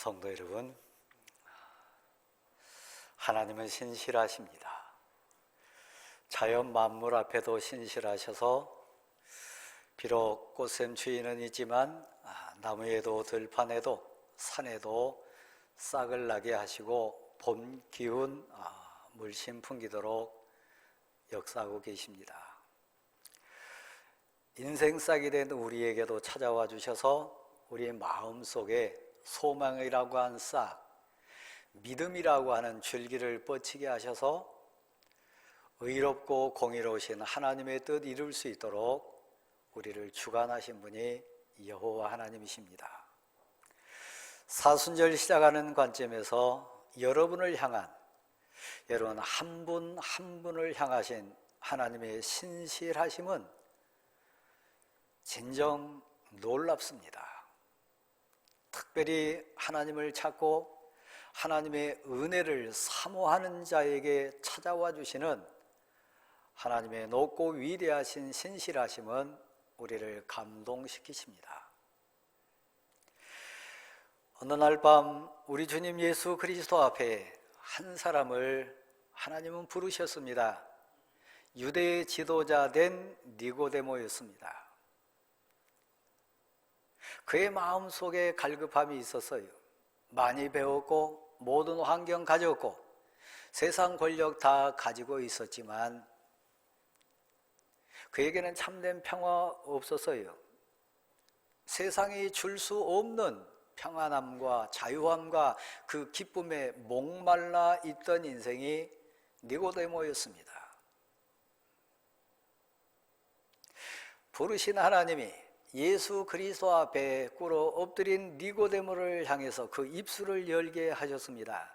성도 여러분, 하나님은 신실하십니다. 자연 만물 앞에도 신실하셔서 비록 꽃샘 추위는 있지만 나무에도 들판에도 산에도 싹을 나게 하시고 봄 기운 물씬 풍기도록 역사하고 계십니다. 인생싹이 된 우리에게도 찾아와 주셔서 우리의 마음속에 소망이라고 한 싹, 믿음이라고 하는 줄기를 뻗치게 하셔서 의롭고 공의로우신 하나님의 뜻 이룰 수 있도록 우리를 주관하신 분이 여호와 하나님이십니다. 사순절 시작하는 관점에서 여러분을 향한, 여러분 한 분 한 분을 향하신 하나님의 신실하심은 진정 놀랍습니다. 특별히 하나님을 찾고 하나님의 은혜를 사모하는 자에게 찾아와 주시는 하나님의 높고 위대하신 신실하심은 우리를 감동시키십니다. 어느 날 밤 우리 주님 예수 그리스도 앞에 한 사람을 하나님은 부르셨습니다. 유대의 지도자 된 니고데모였습니다. 그의 마음속에 갈급함이 있었어요. 많이 배웠고 모든 환경 가졌고 세상 권력 다 가지고 있었지만 그에게는 참된 평화 없었어요. 세상이 줄 수 없는 평안함과 자유함과 그 기쁨에 목말라 있던 인생이 니고데모였습니다. 부르신 하나님이 예수 그리스도 앞에 꿇어 엎드린 니고데모를 향해서 그 입술을 열게 하셨습니다.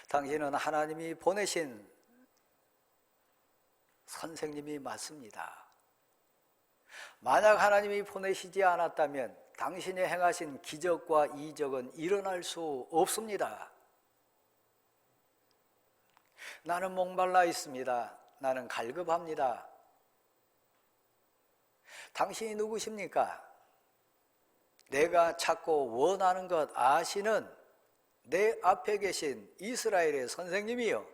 당신은 하나님이 보내신 선생님이 맞습니다. 만약 하나님이 보내시지 않았다면 당신이 행하신 기적과 이적은 일어날 수 없습니다. 나는 목말라 있습니다. 나는 갈급합니다. 당신이 누구십니까? 내가 찾고 원하는 것 아시는 내 앞에 계신 이스라엘의 선생님이요,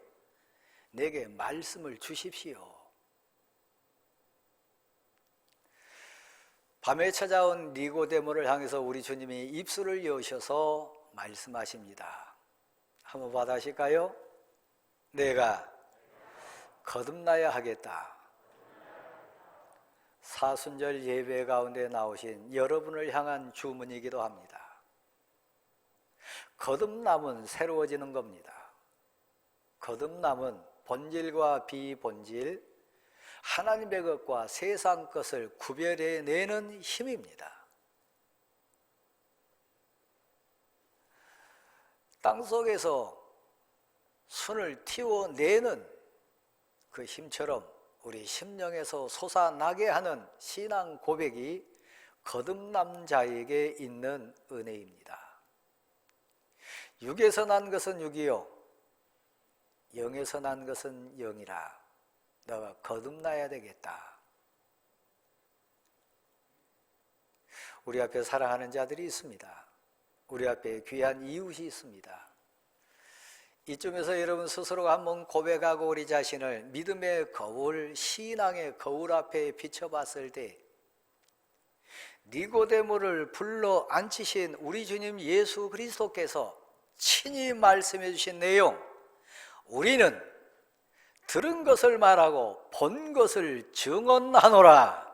내게 말씀을 주십시오. 밤에 찾아온 니고데모를 향해서 우리 주님이 입술을 여셔서 말씀하십니다. 한번 받아실까요? 내가 거듭나야 하겠다. 사순절 예배 가운데 나오신 여러분을 향한 주문이기도 합니다. 거듭남은 새로워지는 겁니다. 거듭남은 본질과 비본질, 하나님의 것과 세상 것을 구별해내는 힘입니다. 땅속에서 순을 틔워내는 그 힘처럼 우리 심령에서 솟아나게 하는 신앙 고백이 거듭남 자에게 있는 은혜입니다. 육에서 난 것은 육이요 영에서 난 것은 영이라. 너가 거듭나야 되겠다. 우리 앞에 사랑하는 자들이 있습니다. 우리 앞에 귀한 이웃이 있습니다. 이쯤에서 여러분 스스로가 한번 고백하고 우리 자신을 믿음의 거울, 신앙의 거울 앞에 비춰봤을 때 니고데모를 불러 앉히신 우리 주님 예수 그리스도께서 친히 말씀해 주신 내용, 우리는 들은 것을 말하고 본 것을 증언하노라.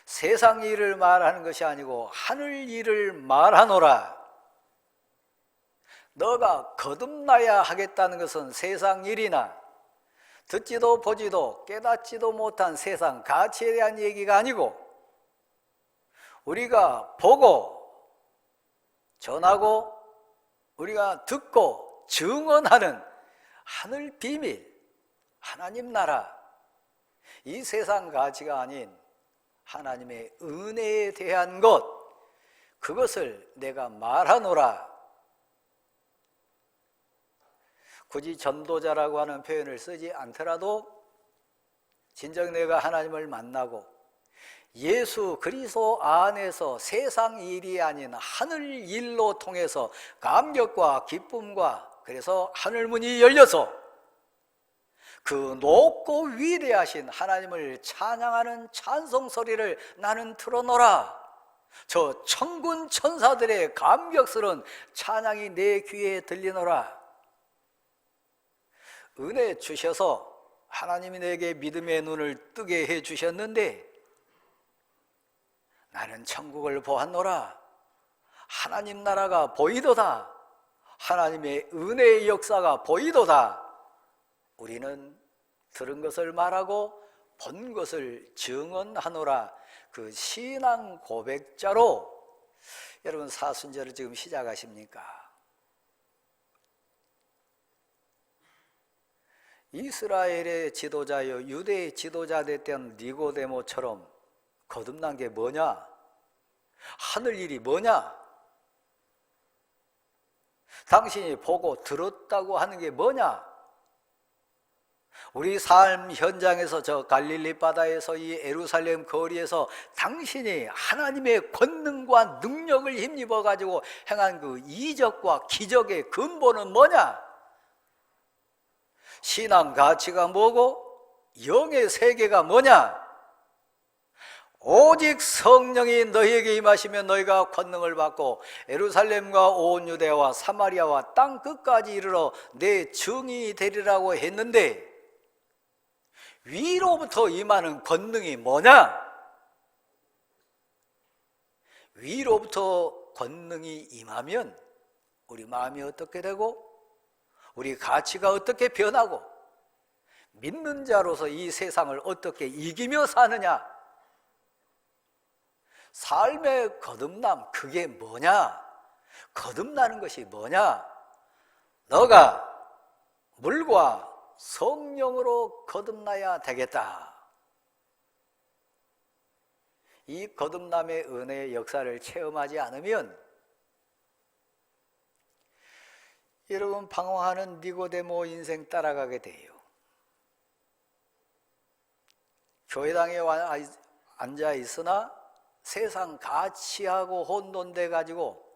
세상 일을 말하는 것이 아니고 하늘 일을 말하노라. 너가 거듭나야 하겠다는 것은 세상 일이나 듣지도 보지도 깨닫지도 못한 세상 가치에 대한 얘기가 아니고 우리가 보고 전하고 우리가 듣고 증언하는 하늘 비밀, 하나님 나라, 이 세상 가치가 아닌 하나님의 은혜에 대한 것, 그것을 내가 말하노라. 굳이 전도자라고 하는 표현을 쓰지 않더라도 진정 내가 하나님을 만나고 예수 그리스도 안에서 세상 일이 아닌 하늘 일로 통해서 감격과 기쁨과, 그래서 하늘 문이 열려서 그 높고 위대하신 하나님을 찬양하는 찬송 소리를 나는 틀어놓으라. 저 천군 천사들의 감격스러운 찬양이 내 귀에 들리노라. 은혜 주셔서 하나님이 내게 믿음의 눈을 뜨게 해 주셨는데, 나는 천국을 보았노라. 하나님 나라가 보이도다. 하나님의 은혜의 역사가 보이도다. 우리는 들은 것을 말하고 본 것을 증언하노라. 그 신앙 고백자로 여러분 사순절을 지금 시작하십니까? 이스라엘의 지도자여 유대의 지도자 됐던 니고데모처럼 거듭난 게 뭐냐? 하늘 일이 뭐냐? 당신이 보고 들었다고 하는 게 뭐냐? 우리 삶 현장에서, 저 갈릴리 바다에서, 이 예루살렘 거리에서 당신이 하나님의 권능과 능력을 힘입어 가지고 행한 그 이적과 기적의 근본은 뭐냐? 신앙 가치가 뭐고 영의 세계가 뭐냐? 오직 성령이 너희에게 임하시면 너희가 권능을 받고 예루살렘과 온 유대와 사마리아와 땅 끝까지 이르러 내 증인이 되리라고 했는데, 위로부터 임하는 권능이 뭐냐? 위로부터 권능이 임하면 우리 마음이 어떻게 되고 우리 가치가 어떻게 변하고 믿는 자로서 이 세상을 어떻게 이기며 사느냐? 삶의 거듭남, 그게 뭐냐? 거듭나는 것이 뭐냐? 너가 물과 성령으로 거듭나야 되겠다. 이 거듭남의 은혜의 역사를 체험하지 않으면 여러분 방황하는 니고데모 인생 따라가게 돼요. 교회당에 앉아 있으나 세상 가치하고 혼돈돼 가지고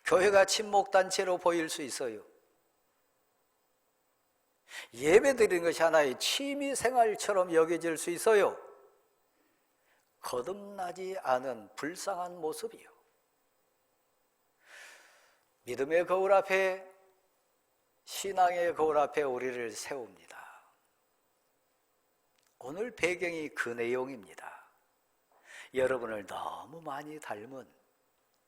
교회가 친목단체로 보일 수 있어요. 예배 드리는 것이 하나의 취미생활처럼 여겨질 수 있어요. 거듭나지 않은 불쌍한 모습이요. 믿음의 거울 앞에, 신앙의 거울 앞에 우리를 세웁니다. 오늘 배경이 그 내용입니다. 여러분을 너무 많이 닮은,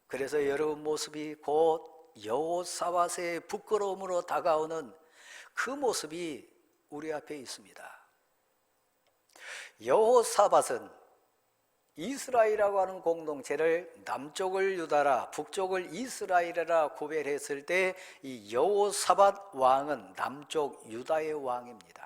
그래서 여러분 모습이 곧 여호사밧의 부끄러움으로 다가오는 그 모습이 우리 앞에 있습니다. 여호사밧은 이스라엘이라고 하는 공동체를 남쪽을 유다라, 북쪽을 이스라엘이라 구별했을 때 이 여호사밧 왕은 남쪽 유다의 왕입니다.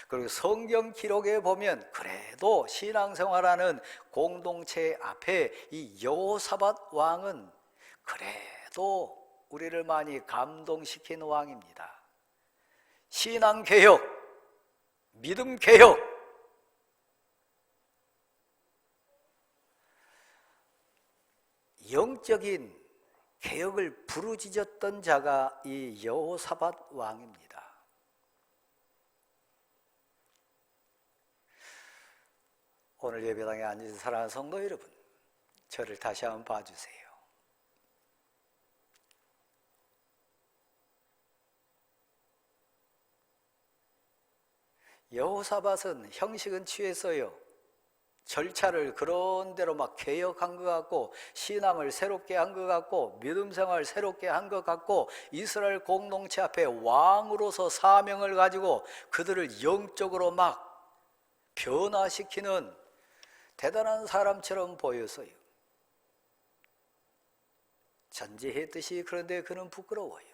그리고 성경 기록에 보면 그래도 신앙생활하는 공동체 앞에 이 여호사밧 왕은 그래도 우리를 많이 감동시킨 왕입니다. 신앙개혁, 믿음개혁, 영적인 개혁을 부르짖었던 자가 이 여호사밧 왕입니다. 오늘 예배당에 앉으신 사랑하는 성도 여러분, 저를 다시 한번 봐주세요. 여호사밧은 형식은 취했어요. 절차를 그런 대로 막 개혁한 것 같고, 신앙을 새롭게 한 것 같고, 믿음 생활을 새롭게 한 것 같고, 이스라엘 공동체 앞에 왕으로서 사명을 가지고 그들을 영적으로 막 변화시키는 대단한 사람처럼 보였어요. 전제했듯이. 그런데 그는 부끄러워요.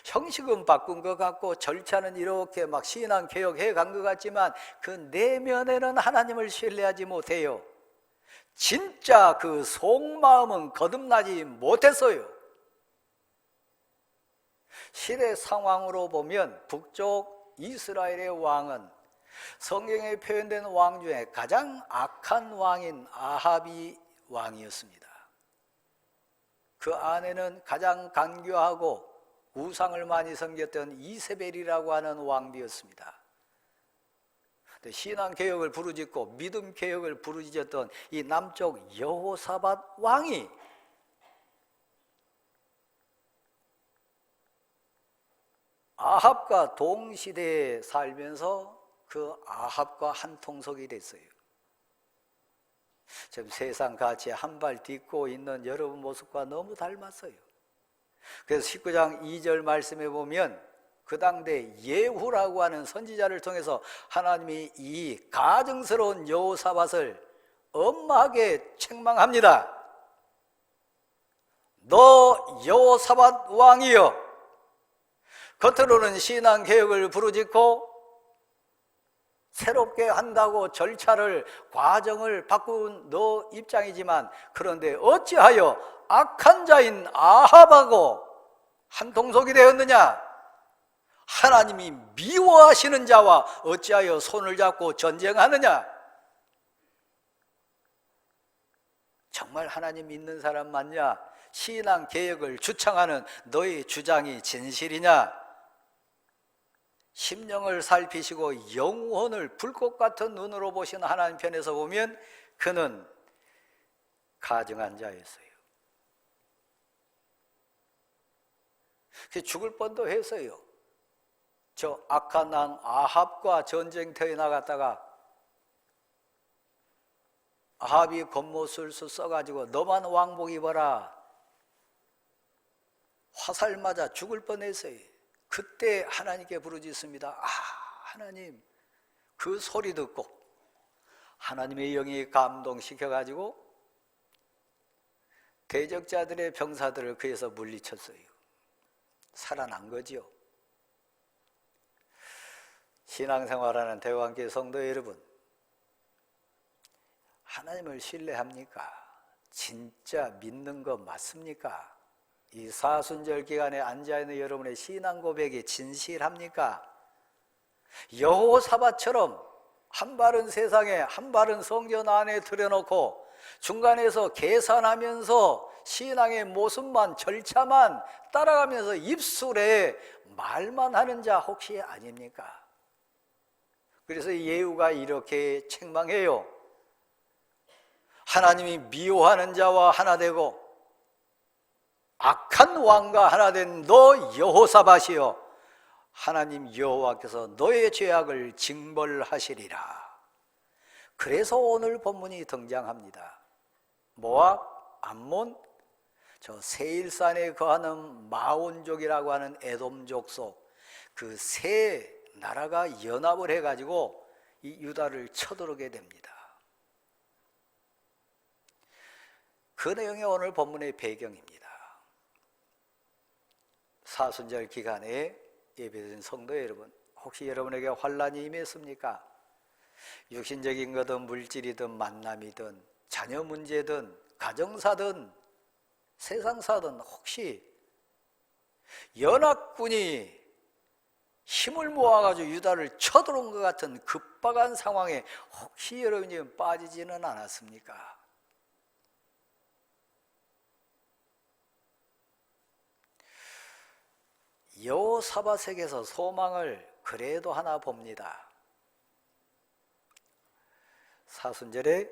형식은 바꾼 것 같고 절차는 이렇게 막 신앙 개혁해 간 것 같지만 그 내면에는 하나님을 신뢰하지 못해요. 진짜 그 속마음은 거듭나지 못했어요. 시대 상황으로 보면 북쪽 이스라엘의 왕은 성경에 표현된 왕 중에 가장 악한 왕인 아합이 왕이었습니다. 그 아내는 가장 간교하고 우상을 많이 섬겼던 이세벨이라고 하는 왕비였습니다. 신앙개혁을 부르짖고 믿음개혁을 부르짖었던 이 남쪽 여호사밧 왕이 아합과 동시대에 살면서 그 아합과 한통속이 됐어요. 지금 세상 같이 한 발 딛고 있는 여러분 모습과 너무 닮았어요. 그래서 19장 2절 말씀에 보면 그 당대 예후라고 하는 선지자를 통해서 하나님이 이 가증스러운 여호사밧을 엄하게 책망합니다. 너 여호사밧 왕이여, 겉으로는 신앙개혁을 부르짖고 새롭게 한다고 절차를 과정을 바꾼 너 입장이지만, 그런데 어찌하여 악한 자인 아합하고 한통속이 되었느냐? 하나님이 미워하시는 자와 어찌하여 손을 잡고 전쟁하느냐? 정말 하나님 믿는 사람 맞냐? 신앙개혁을 주창하는 너의 주장이 진실이냐? 심령을 살피시고 영혼을 불꽃 같은 눈으로 보시는 하나님 편에서 보면 그는 가증한 자였어요. 죽을 뻔도 했어요. 저 악한 왕 아합과 전쟁터에 나갔다가 아합이 겉모술수 써가지고 너만 왕복 입어라, 화살 맞아 죽을 뻔했어요. 그때 하나님께 부르짖습니다. 하나님, 그 소리 듣고 하나님의 영이 감동시켜가지고 대적자들의 병사들을 그에서 물리쳤어요. 살아난 거지요. 신앙생활하는 대왕교회 성도 여러분, 하나님을 신뢰합니까? 진짜 믿는 거 맞습니까? 이 사순절 기간에 앉아있는 여러분의 신앙 고백이 진실합니까? 여호사밧처럼 한 발은 세상에 한 발은 성전 안에 들여놓고 중간에서 계산하면서 신앙의 모습만 절차만 따라가면서 입술에 말만 하는 자 혹시 아닙니까? 그래서 예후가 이렇게 책망해요. 하나님이 미워하는 자와 하나 되고 악한 왕과 하나 된 너 여호사밧이여, 하나님 여호와께서 너의 죄악을 징벌하시리라. 그래서 오늘 본문이 등장합니다. 모압, 암몬, 저 세일산에 거하는 마온족이라고 하는 에돔족 속 그 세 나라가 연합을 해가지고 이 유다를 쳐들어오게 됩니다. 그 내용이 오늘 본문의 배경입니다. 사순절 기간에 예배드린 성도 여러분, 혹시 여러분에게 환난이 임했습니까? 육신적인 거든 물질이든 만남이든 자녀 문제든 가정사든 세상사든 혹시 연합군이 힘을 모아가지고 유다를 쳐들어온 것 같은 급박한 상황에 혹시 여러분이 빠지지는 않았습니까? 여호사밧에게서 소망을 그래도 하나 봅니다. 사순절에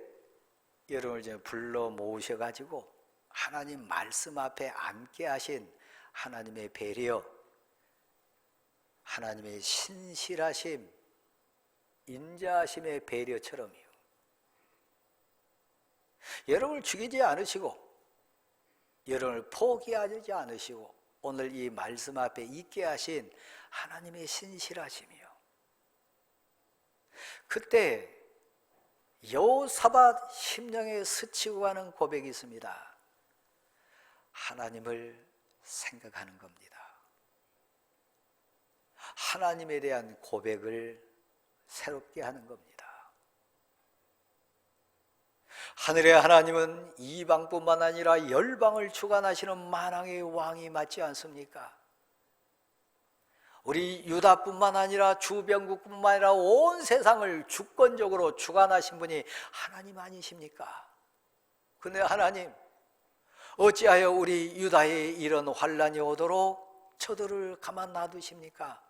여러분을 이제 불러 모으셔가지고 하나님 말씀 앞에 앉게 하신 하나님의 배려, 하나님의 신실하심, 인자하심의 배려처럼요. 여러분을 죽이지 않으시고 여러분을 포기하지 않으시고 오늘 이 말씀 앞에 있게 하신 하나님의 신실하심이요. 그때 여호사밧 심령에 스치고 가는 고백이 있습니다. 하나님을 생각하는 겁니다. 하나님에 대한 고백을 새롭게 하는 겁니다. 하늘의 하나님은 이방뿐만 아니라 열방을 주관하시는 만왕의 왕이 맞지 않습니까? 우리 유다뿐만 아니라 주변국뿐만 아니라 온 세상을 주권적으로 주관하신 분이 하나님 아니십니까? 근데 하나님, 어찌하여 우리 유다에 이런 환란이 오도록 저들을 가만 놔두십니까?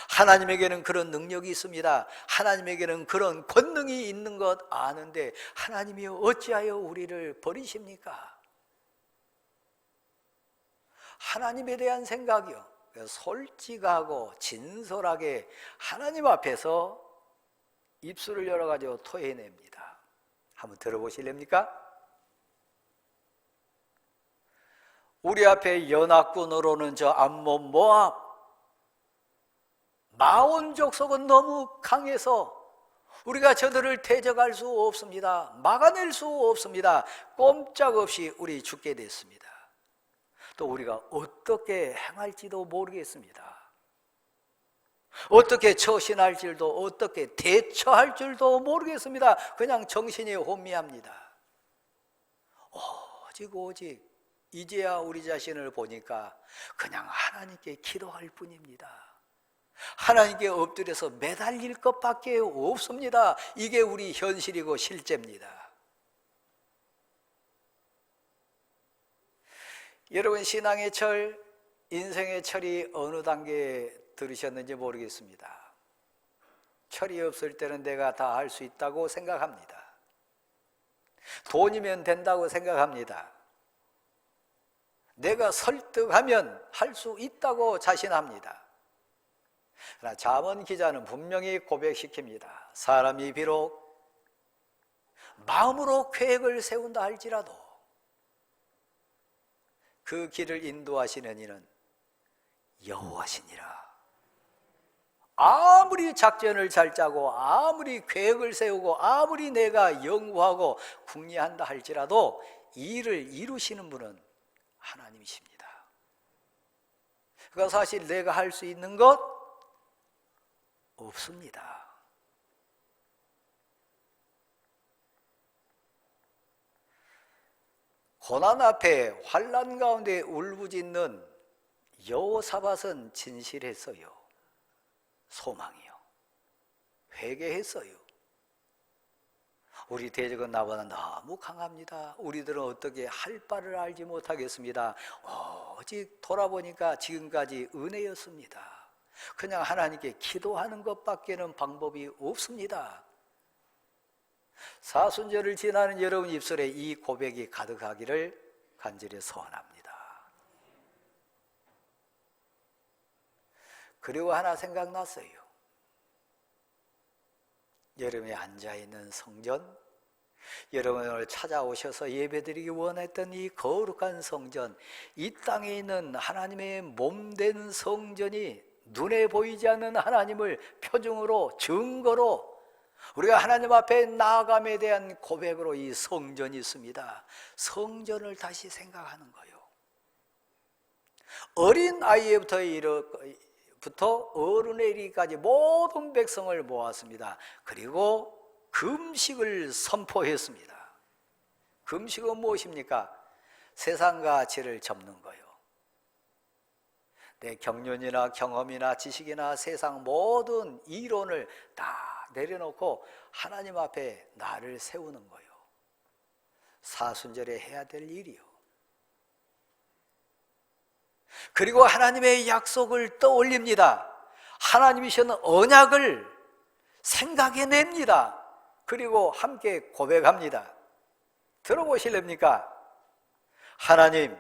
하나님에게는 그런 능력이 있습니다. 하나님에게는 그런 권능이 있는 것 아는데 하나님이 어찌하여 우리를 버리십니까? 하나님에 대한 생각이요, 솔직하고 진솔하게 하나님 앞에서 입술을 열어가지고 토해냅니다. 한번 들어보실랍니까? 우리 앞에 연합군으로는 저 암몬 모압, 마온 족속은 너무 강해서 우리가 저들을 대적할 수 없습니다. 막아낼 수 없습니다. 꼼짝없이 우리 죽게 됐습니다. 또 우리가 어떻게 행할지도 모르겠습니다. 어떻게 처신할 줄도, 어떻게 대처할 줄도 모르겠습니다. 그냥 정신이 혼미합니다. 오직 이제야 우리 자신을 보니까 그냥 하나님께 기도할 뿐입니다. 하나님께 엎드려서 매달릴 것밖에 없습니다. 이게 우리 현실이고 실제입니다. 여러분, 신앙의 철, 인생의 철이 어느 단계에 들으셨는지 모르겠습니다. 철이 없을 때는 내가 다 할 수 있다고 생각합니다. 돈이면 된다고 생각합니다. 내가 설득하면 할 수 있다고 자신합니다. 그러나 잠언 기자는 분명히 고백시킵니다. 사람이 비록 마음으로 계획을 세운다 할지라도 그 길을 인도하시는 이는 여호와시니라. 아무리 작전을 잘 짜고 아무리 계획을 세우고 아무리 내가 연구하고 궁리한다 할지라도 이 일을 이루시는 분은 하나님이십니다. 그러니까 사실 내가 할 수 있는 것 없습니다. 고난 앞에 환난 가운데 울부짖는 여호사밧은 진실했어요. 소망이요, 회개했어요. 우리 대적은 나보다 너무 강합니다. 우리들은 어떻게 할 바를 알지 못하겠습니다. 오직 돌아보니까 지금까지 은혜였습니다. 그냥 하나님께 기도하는 것밖에는 방법이 없습니다. 사순절을 지나는 여러분 입술에 이 고백이 가득하기를 간절히 소원합니다. 그리고 하나 생각났어요. 여러분이 앉아있는 성전, 여러분을 찾아오셔서 예배드리기 원했던 이 거룩한 성전, 이 땅에 있는 하나님의 몸된 성전이 눈에 보이지 않는 하나님을 표징으로, 증거로 우리가 하나님 앞에 나아감에 대한 고백으로 이 성전이 있습니다. 성전을 다시 생각하는 거예요. 어린 아이부터 어른에 이르기까지 모든 백성을 모았습니다. 그리고 금식을 선포했습니다. 금식은 무엇입니까? 세상 가치를 접는 거예요. 내 경륜이나 경험이나 지식이나 세상 모든 이론을 다 내려놓고 하나님 앞에 나를 세우는 거예요. 사순절에 해야 될 일이요. 그리고 하나님의 약속을 떠올립니다. 하나님이신 언약을 생각해냅니다. 그리고 함께 고백합니다. 들어보실랍니까? 하나님,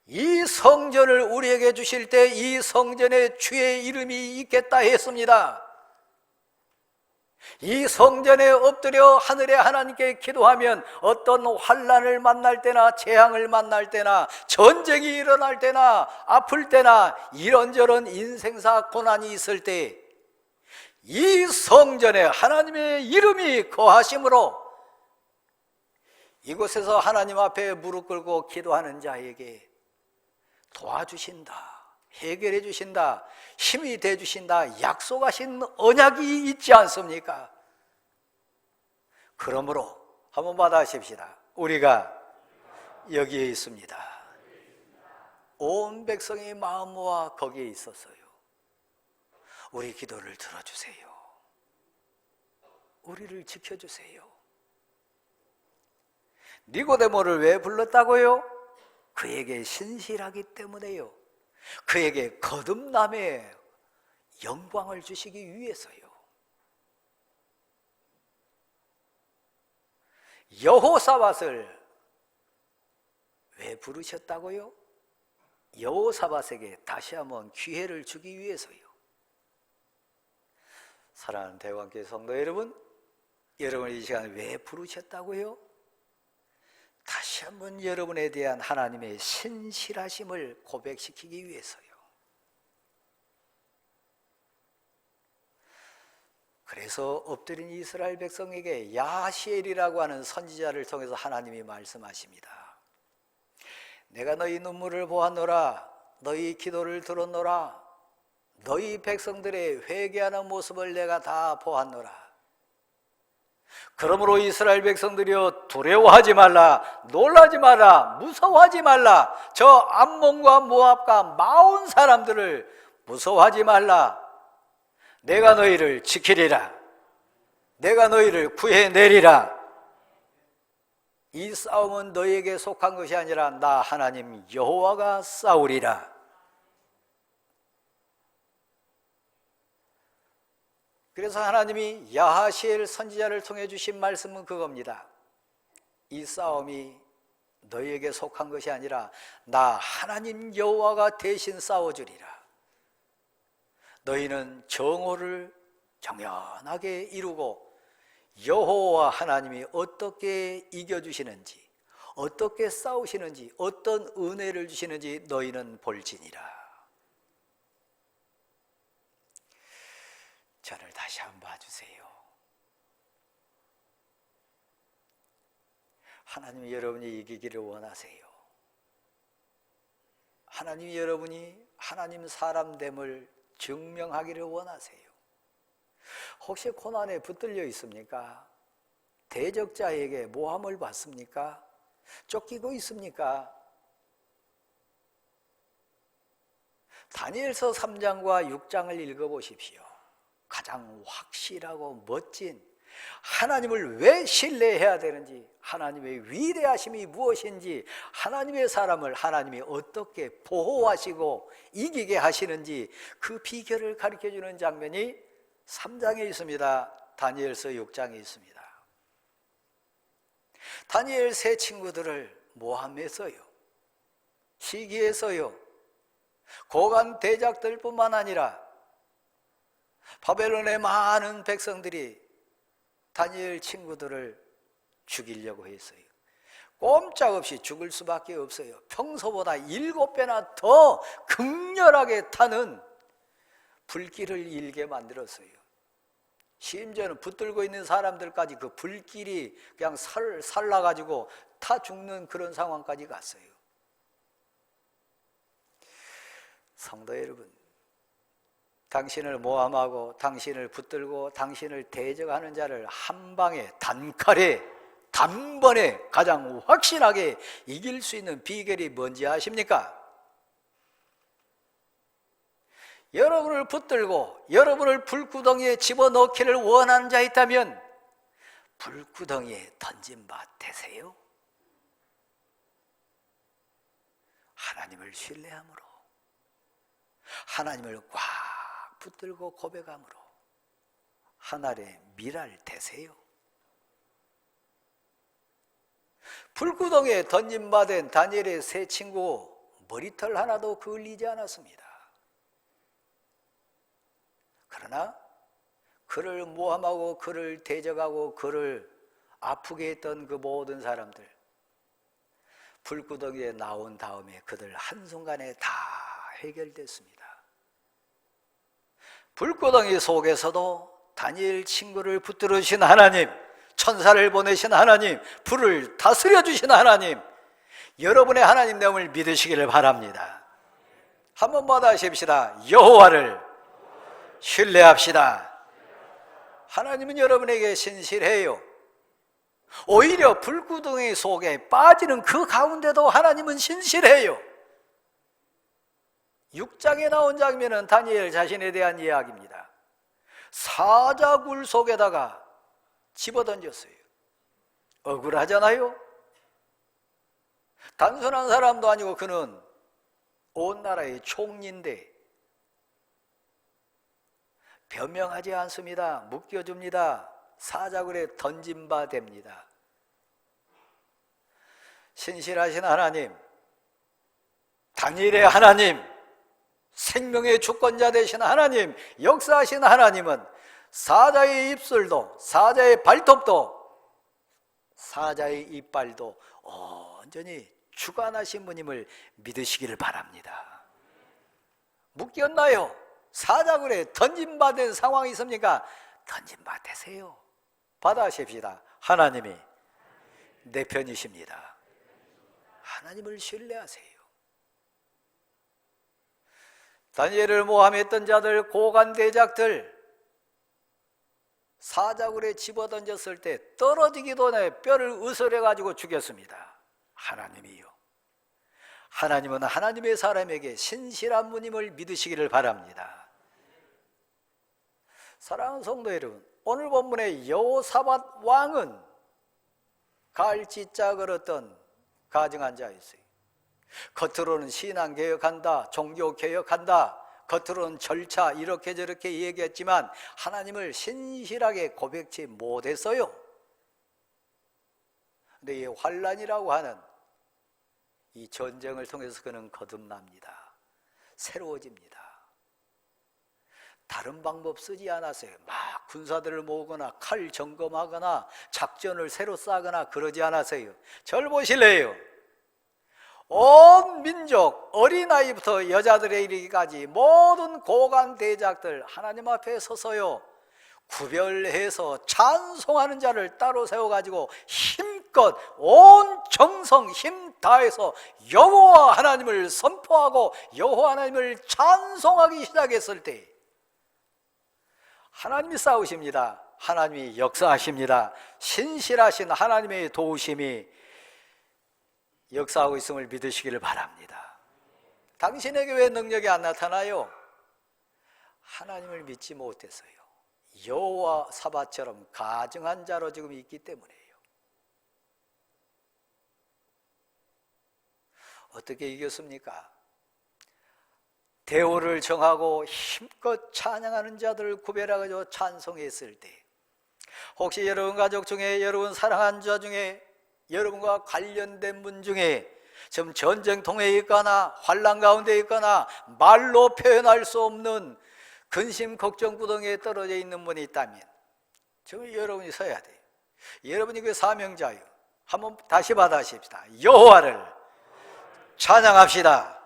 이 성전을 우리에게 주실 때 이 성전에 주의 이름이 있겠다 했습니다. 이 성전에 엎드려 하늘의 하나님께 기도하면 어떤 환난을 만날 때나 재앙을 만날 때나 전쟁이 일어날 때나 아플 때나 이런저런 인생사 고난이 있을 때 이 성전에 하나님의 이름이 거하심으로 이곳에서 하나님 앞에 무릎 꿇고 기도하는 자에게 도와주신다, 해결해 주신다, 힘이 돼 주신다 약속하신 언약이 있지 않습니까? 그러므로 한번 받아십시다. 우리가 여기에 있습니다. 온 백성의 마음 모아 거기에 있었어요. 우리 기도를 들어주세요. 우리를 지켜주세요. 니고데모를 왜 불렀다고요? 그에게 신실하기 때문에요. 그에게 거듭남의 영광을 주시기 위해서요. 여호사밧을 왜 부르셨다고요? 여호사밧에게 다시 한번 기회를 주기 위해서요. 사랑하는 대관교회 성도 여러분, 여러분을 이 시간에 왜 부르셨다고요? 다시 한번 여러분에 대한 하나님의 신실하심을 고백시키기 위해서요. 그래서 엎드린 이스라엘 백성에게 야시엘이라고 하는 선지자를 통해서 하나님이 말씀하십니다. 내가 너희 눈물을 보았노라. 너희 기도를 들었노라. 너희 백성들의 회개하는 모습을 내가 다 보았노라. 그러므로 이스라엘 백성들이여 두려워하지 말라. 놀라지 마라. 무서워하지 말라. 저 암몬과 모압과 마온 사람들을 무서워하지 말라. 내가 너희를 지키리라. 내가 너희를 구해내리라. 이 싸움은 너희에게 속한 것이 아니라 나 하나님 여호와가 싸우리라. 그래서 하나님이 야하시엘 선지자를 통해 주신 말씀은 그겁니다. 이 싸움이 너희에게 속한 것이 아니라 나 하나님 여호와가 대신 싸워주리라. 너희는 정오를 정연하게 이루고 여호와 하나님이 어떻게 이겨주시는지, 어떻게 싸우시는지, 어떤 은혜를 주시는지 너희는 볼지니라. 저를 다시 한번 봐주세요. 하나님이 여러분이 이기기를 원하세요. 하나님이 여러분이 하나님 사람됨을 증명하기를 원하세요. 혹시 고난에 붙들려 있습니까? 대적자에게 모함을 받습니까? 쫓기고 있습니까? 다니엘서 3장과 6장을 읽어보십시오. 가장 확실하고 멋진 하나님을 왜 신뢰해야 되는지, 하나님의 위대하심이 무엇인지, 하나님의 사람을 하나님이 어떻게 보호하시고 이기게 하시는지 그 비결을 가르쳐주는 장면이 3장에 있습니다. 다니엘서 6장에 있습니다. 다니엘 세 친구들을 모함했어요. 시기했어요. 고관 대작들뿐만 아니라 바벨론의 많은 백성들이 다니엘 친구들을 죽이려고 했어요. 꼼짝없이 죽을 수밖에 없어요. 평소보다 7배나 더 극렬하게 타는 불길을 일게 만들었어요. 심지어는 붙들고 있는 사람들까지 그 불길이 그냥 살라가지고 타 죽는 그런 상황까지 갔어요. 성도 여러분, 당신을 모함하고 당신을 붙들고 당신을 대적하는 자를 한 방에 단칼에 단번에 가장 확실하게 이길 수 있는 비결이 뭔지 아십니까? 여러분을 붙들고 여러분을 불구덩이에 집어넣기를 원하는 자 있다면 불구덩이에 던진 바 되세요. 하나님을 신뢰함으로, 하나님을 꽉 붙들고 고백함으로 하늘의 미랄 되세요. 불구덩이에 던진 바 된 다니엘의 세 친구 머리털 하나도 그을리지 않았습니다. 그러나 그를 모함하고 그를 대적하고 그를 아프게 했던 그 모든 사람들, 불구덩이에 나온 다음에 그들 한순간에 다 해결됐습니다. 불구덩이 속에서도 다니엘 친구를 붙들으신 하나님, 천사를 보내신 하나님, 불을 다스려 주신 하나님, 여러분의 하나님됨을 믿으시기를 바랍니다. 한 번만 하십시다. 여호와를 신뢰합시다. 하나님은 여러분에게 신실해요. 오히려 불구덩이 속에 빠지는 그 가운데도 하나님은 신실해요. 6장에 나온 장면은 다니엘 자신에 대한 이야기입니다. 사자굴 속에다가 집어던졌어요. 억울하잖아요. 단순한 사람도 아니고 그는 온 나라의 총리인데 변명하지 않습니다. 묶여줍니다. 사자굴에 던진 바 됩니다. 신실하신 하나님, 다니엘의 하나님, 생명의 주권자 되신 하나님, 역사하신 하나님은 사자의 입술도, 사자의 발톱도, 사자의 이빨도 온전히 주관하신 분임을 믿으시기를 바랍니다. 묶였나요? 사자굴에 던진받은 상황이 있습니까? 던진받으세요. 받아십시다. 하나님이 내 편이십니다. 하나님을 신뢰하세요. 다니엘을 모함했던 자들, 고관 대작들 사자굴에 집어던졌을 때 떨어지기도 전에 뼈를 으스려가지고 죽였습니다. 하나님이요. 하나님은 하나님의 사람에게 신실한 분임을 믿으시기를 바랍니다. 사랑하는 성도 여러분, 오늘 본문의 여호사밧 왕은 갈지자 걸었던 가증한 자였어요. 겉으로는 신앙개혁한다, 종교개혁한다, 겉으로는 절차 이렇게 저렇게 얘기했지만 하나님을 신실하게 고백치 못했어요. 근데 이 환란이라고 하는 이 전쟁을 통해서 그는 거듭납니다. 새로워집니다. 다른 방법 쓰지 않았어요. 막 군사들을 모으거나 칼 점검하거나 작전을 새로 짜거나 그러지 않았어요. 절 보실래요? 온 민족, 어린아이부터 여자들에 이르기까지 모든 고관 대작들 하나님 앞에 서서요 구별해서 찬송하는 자를 따로 세워가지고 힘껏 온 정성 힘 다해서 여호와 하나님을 선포하고 여호와 하나님을 찬송하기 시작했을 때 하나님이 싸우십니다. 하나님이 역사하십니다. 신실하신 하나님의 도우심이 역사하고 있음을 믿으시기를 바랍니다. 당신에게 왜 능력이 안 나타나요? 하나님을 믿지 못해서요. 여호사밧처럼 가증한 자로 지금 있기 때문이에요. 어떻게 이겼습니까? 대우를 정하고 힘껏 찬양하는 자들을 구별해가지고 찬송했을 때 혹시 여러분 가족 중에 여러분 사랑하는 자 중에 여러분과 관련된 분 중에 지금 전쟁통에 있거나 환난 가운데 있거나 말로 표현할 수 없는 근심 걱정 구덩이에 떨어져 있는 분이 있다면 지금 여러분이 서야 돼요. 여러분이 그 사명자예요. 한번 다시 받아십시다. 여호와를 찬양합시다.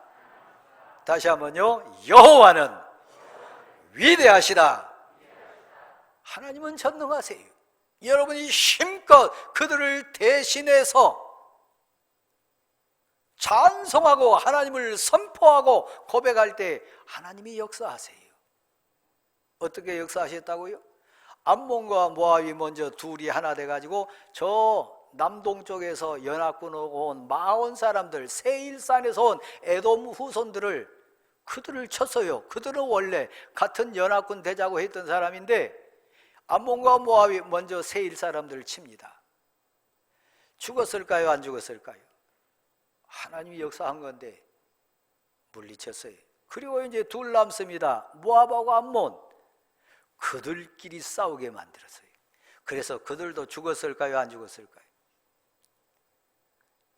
다시 한번요. 여호와는 위대하시다. 하나님은 전능하세요. 여러분이 힘껏 그들을 대신해서 찬송하고 하나님을 선포하고 고백할 때 하나님이 역사하세요. 어떻게 역사하셨다고요? 암몬과 모압이 먼저 둘이 하나 돼가지고 저 남동쪽에서 연합군 오고 온 마온 사람들, 세일산에서 온 에돔 후손들을 그들을 쳤어요. 그들은 원래 같은 연합군 되자고 했던 사람인데 암몬과 모압이 먼저 세일 사람들을 칩니다. 죽었을까요? 안 죽었을까요? 하나님이 역사한 건데 물리쳤어요. 그리고 이제 둘 남습니다. 모압하고 암몬. 그들끼리 싸우게 만들었어요. 그래서 그들도 죽었을까요? 안 죽었을까요?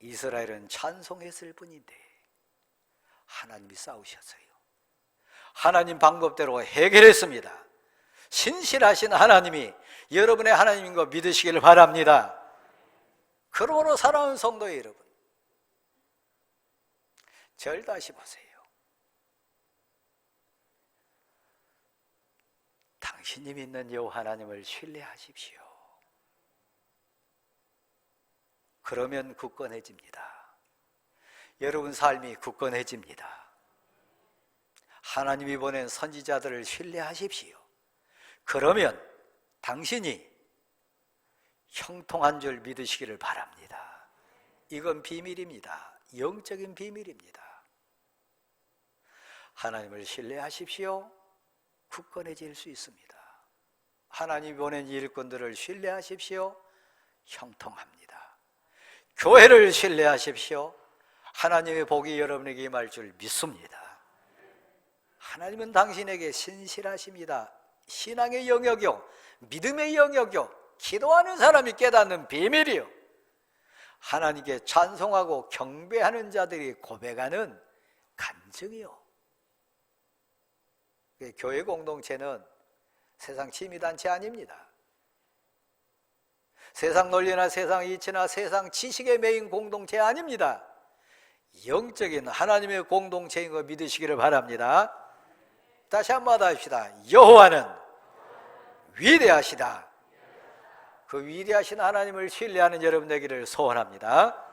이스라엘은 찬송했을 뿐인데 하나님이 싸우셨어요. 하나님 방법대로 해결했습니다. 신실하신 하나님이 여러분의 하나님인 거 믿으시기를 바랍니다. 그러므로 사랑하는 성도 여러분, 절 다시 보세요. 당신이 믿는 여호와 하나님을 신뢰하십시오. 그러면 굳건해집니다. 여러분 삶이 굳건해집니다. 하나님이 보낸 선지자들을 신뢰하십시오. 그러면 당신이 형통한 줄 믿으시기를 바랍니다. 이건 비밀입니다. 영적인 비밀입니다. 하나님을 신뢰하십시오. 굳건해질 수 있습니다. 하나님이 보낸 일꾼들을 신뢰하십시오. 형통합니다. 교회를 신뢰하십시오. 하나님의 복이 여러분에게 임할 줄 믿습니다. 하나님은 당신에게 신실하십니다. 신앙의 영역이요, 믿음의 영역이요, 기도하는 사람이 깨닫는 비밀이요, 하나님께 찬송하고 경배하는 자들이 고백하는 간증이요. 교회 공동체는 세상 취미단체 아닙니다. 세상 논리나 세상 이치나 세상 지식에 매인 공동체 아닙니다. 영적인 하나님의 공동체인 거 믿으시기를 바랍니다. 다시 한번 합시다. 여호와는 위대하시다. 그 위대하신 하나님을 신뢰하는 여러분 되기를 소원합니다.